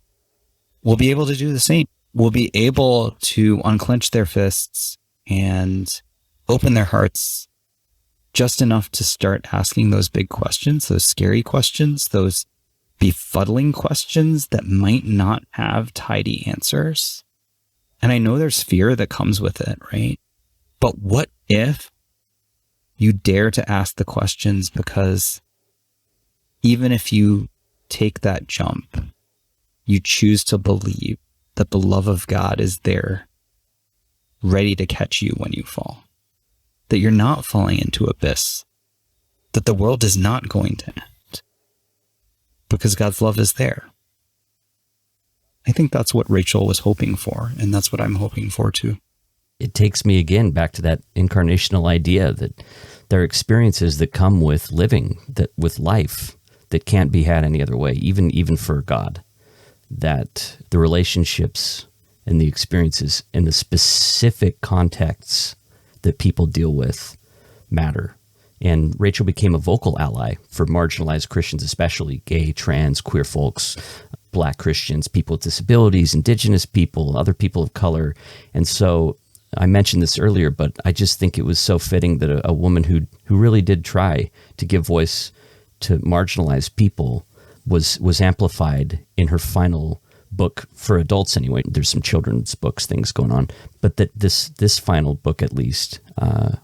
will be able to do the same, will be able to unclench their fists and open their hearts just enough to start asking those big questions, those scary questions, those befuddling questions that might not have tidy answers. And I know there's fear that comes with it, right? But what if you dare to ask the questions, because even if you take that jump, you choose to believe that the love of God is there, ready to catch you when you fall, that you're not falling into abyss, that the world is not going to end, because God's love is there. I think that's what Rachel was hoping for, and that's what I'm hoping for too. It takes me again back to that incarnational idea that there are experiences that come with living, that with life, that can't be had any other way, even for God. That the relationships and the experiences and the specific contexts that people deal with matter. And Rachel became a vocal ally for marginalized Christians, especially gay, trans, queer folks, Black Christians, people with disabilities, Indigenous people, other people of color. And so I mentioned this earlier, but I just think it was so fitting that a woman who really did try to give voice to marginalized people was amplified in her final book for adults anyway. There's some children's books, things going on, but that this final book at least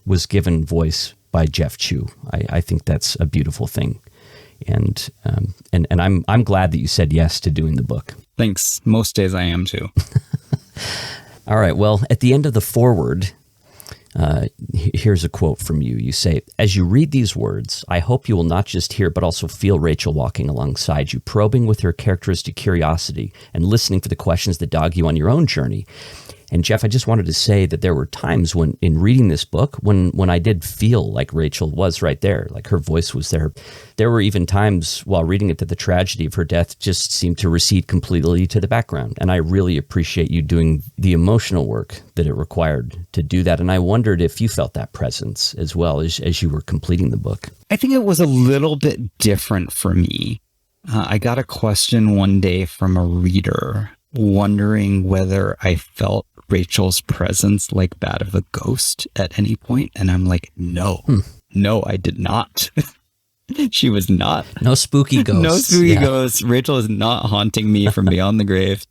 was given voice by Jeff Chu. I think that's a beautiful thing. And I'm glad that you said yes to doing the book. Thanks. Most days I am too. All right. Well, at the end of the foreword, here's a quote from you. You say, "As you read these words, I hope you will not just hear, but also feel Rachel walking alongside you, probing with her characteristic curiosity and listening for the questions that dog you on your own journey." And Jeff, I just wanted to say that there were times when, in reading this book, when I did feel like Rachel was right there, like her voice was there. There were even times while reading it that the tragedy of her death just seemed to recede completely to the background. And I really appreciate you doing the emotional work that it required to do that. And I wondered if you felt that presence as well as you were completing the book. I think it was a little bit different for me. I got a question one day from a reader wondering whether I felt Rachel's presence like that of a ghost at any point. And I'm like, no, I did not. She was not. No spooky ghosts. No spooky ghosts. Rachel is not haunting me from beyond the grave.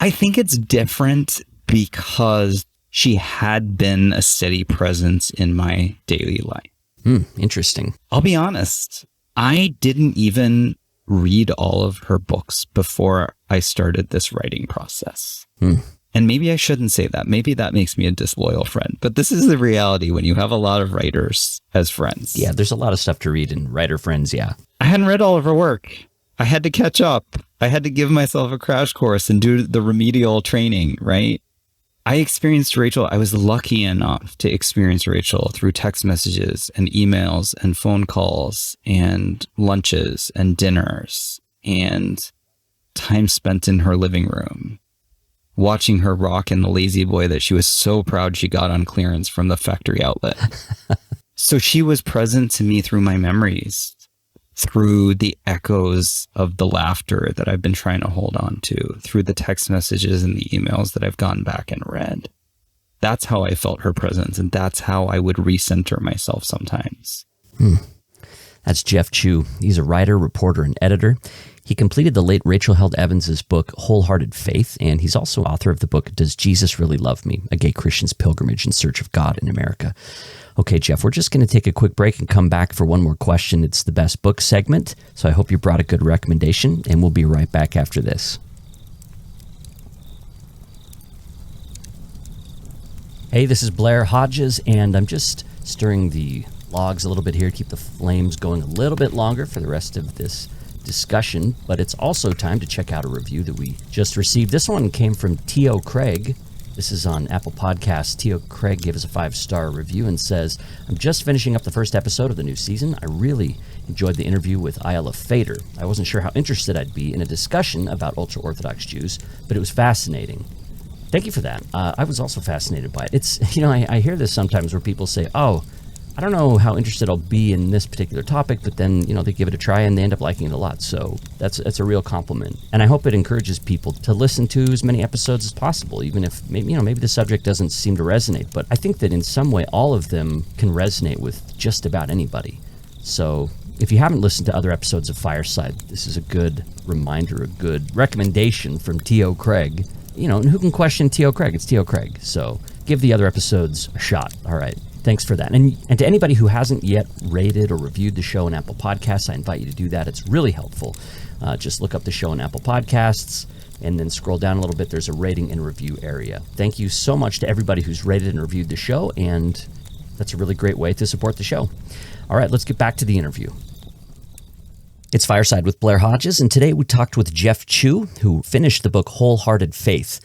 I think it's different because she had been a steady presence in my daily life. Interesting. I'll be honest. I didn't even read all of her books before I started this writing process. And maybe I shouldn't say that. Maybe that makes me a disloyal friend. But this is the reality when you have a lot of writers as friends. Yeah, there's a lot of stuff to read in writer friends, yeah. I hadn't read all of her work. I had to catch up. I had to give myself a crash course and do the remedial training, right? I experienced Rachel. I was lucky enough to experience Rachel through text messages and emails and phone calls and lunches and dinners and time spent in her living room, watching her rock in the lazy boy that she was so proud she got on clearance from the factory outlet. So she was present to me through my memories, through the echoes of the laughter that I've been trying to hold on to, through the text messages and the emails that I've gone back and read. That's how I felt her presence, and that's how I would recenter myself sometimes. That's Jeff Chu. He's a writer, reporter, and editor. He completed the late Rachel Held Evans' book, Wholehearted Faith, and he's also author of the book, Does Jesus Really Love Me? A Gay Christian's Pilgrimage in Search of God in America. Okay, Jeff, we're just going to take a quick break and come back for one more question. It's the best book segment, so I hope you brought a good recommendation, and we'll be right back after this. Hey, this is Blair Hodges, and I'm just stirring the logs a little bit here, keep the flames going a little bit longer for the rest of this discussion, but it's also time to check out a review that we just received. This one came from T.O. Craig. This is on Apple Podcasts. T.O. Craig gave us a 5-star review and says, I'm just finishing up the first episode of the new season. I really enjoyed the interview with Ayala Fader. I wasn't sure how interested I'd be in a discussion about ultra-Orthodox Jews, but it was fascinating. Thank you for that. I was also fascinated by it. It's, I hear this sometimes where people say, I don't know how interested I'll be in this particular topic, but then, they give it a try and they end up liking it a lot. So that's a real compliment. And I hope it encourages people to listen to as many episodes as possible, even if maybe the subject doesn't seem to resonate. But I think that in some way, all of them can resonate with just about anybody. So if you haven't listened to other episodes of Fireside, this is a good reminder, a good recommendation from T.O. Craig. And who can question T.O. Craig? It's T.O. Craig. So give the other episodes a shot. All right. Thanks for that. And to anybody who hasn't yet rated or reviewed the show on Apple Podcasts, I invite you to do that. It's really helpful. Just look up the show on Apple Podcasts and then scroll down a little bit. There's a rating and review area. Thank you so much to everybody who's rated and reviewed the show, and that's a really great way to support the show. All right, let's get back to the interview. It's Fireside with Blair Hodges, and today we talked with Jeff Chu, who finished the book Wholehearted Faith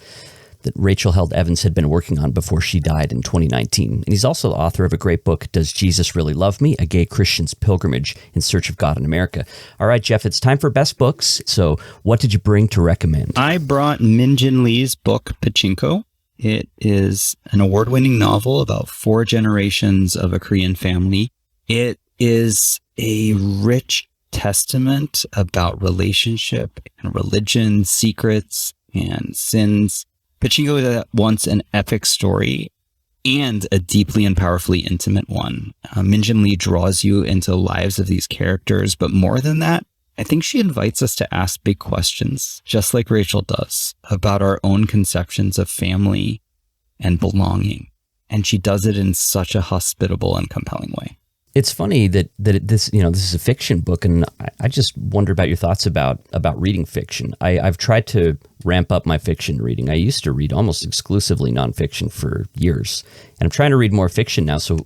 that Rachel Held Evans had been working on before she died in 2019. And he's also the author of a great book, Does Jesus Really Love Me? A Gay Christian's Pilgrimage in Search of God in America. All right, Jeff, it's time for Best Books. So what did you bring to recommend? I brought Min-Jin Lee's book, Pachinko. It is an award-winning novel about 4 generations of a Korean family. It is a rich testament about relationship and religion, secrets and sins. Pachinko is at once an epic story and a deeply and powerfully intimate one. Min-Jin Lee draws you into the lives of these characters, but more than that, I think she invites us to ask big questions, just like Rachel does, about our own conceptions of family and belonging. And she does it in such a hospitable and compelling way. It's funny that this is a fiction book, and I just wonder about your thoughts about reading fiction. I've tried to ramp up my fiction reading. I used to read almost exclusively nonfiction for years, and I'm trying to read more fiction now. So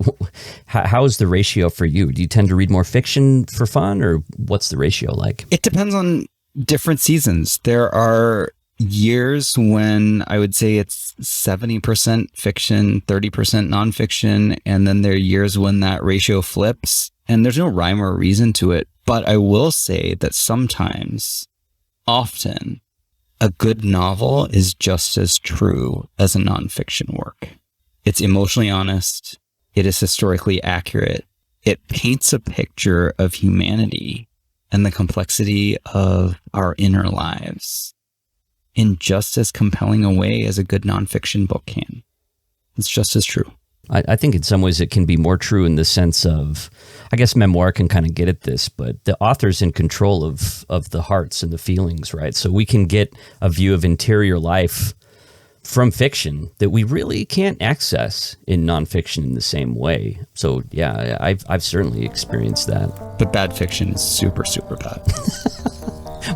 how is the ratio for you? Do you tend to read more fiction for fun, or what's the ratio like? It depends on different seasons. There are years when I would say it's 70% fiction, 30% nonfiction, and then there are years when that ratio flips, and there's no rhyme or reason to it. But I will say that sometimes, often, a good novel is just as true as a nonfiction work. It's emotionally honest. It is historically accurate. It paints a picture of humanity and the complexity of our inner lives in just as compelling a way as a good nonfiction book can. It's just as true. I think in some ways it can be more true in the sense of, I guess memoir can kind of get at this, but the author's in control of the hearts and the feelings, right? So we can get a view of interior life from fiction that we really can't access in nonfiction in the same way. So yeah, I've certainly experienced that. But bad fiction is super, super bad.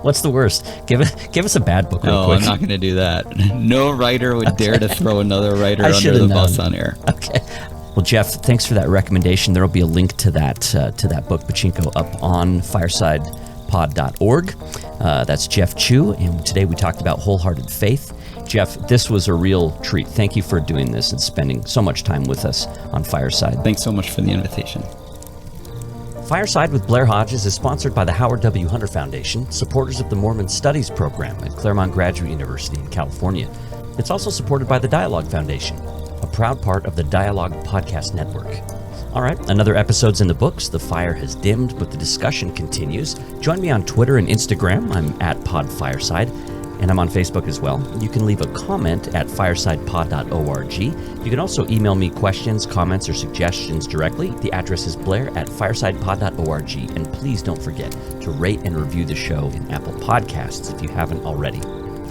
What's the worst? Give us a bad book real No, quick. I'm not going to do that. No writer would dare to throw another writer under the bus on air. Okay. Well, Jeff, thanks for that recommendation. There will be a link to that book, Pachinko, up on firesidepod.org. That's Jeff Chu, and today we talked about Wholehearted Faith. Jeff, this was a real treat. Thank you for doing this and spending so much time with us on Fireside. Thanks so much for the invitation. Fireside with Blair Hodges is sponsored by the Howard W. Hunter Foundation, supporters of the Mormon Studies program at Claremont Graduate University in California. It's also supported by the Dialogue Foundation, a proud part of the Dialogue Podcast Network. All right, another episode's in the books. The fire has dimmed, but the discussion continues. Join me on Twitter and Instagram. I'm at PodFireside, and I'm on Facebook as well. You can leave a comment at firesidepod.org. You can also email me questions, comments, or suggestions directly. The address is blair@firesidepod.org. And please don't forget to rate and review the show in Apple Podcasts if you haven't already.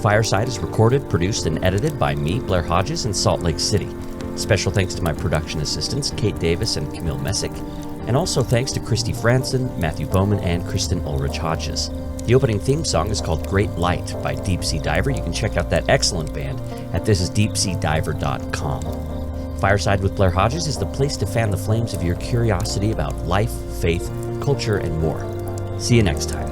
Fireside is recorded, produced, and edited by me, Blair Hodges, in Salt Lake City. Special thanks to my production assistants, Kate Davis and Camille Messick. And also thanks to Christy Franson, Matthew Bowman, and Kristen Ulrich Hodges. The opening theme song is called Great Light by Deep Sea Diver. You can check out that excellent band at thisisdeepseadiver.com. Fireside with Blair Hodges is the place to fan the flames of your curiosity about life, faith, culture, and more. See you next time.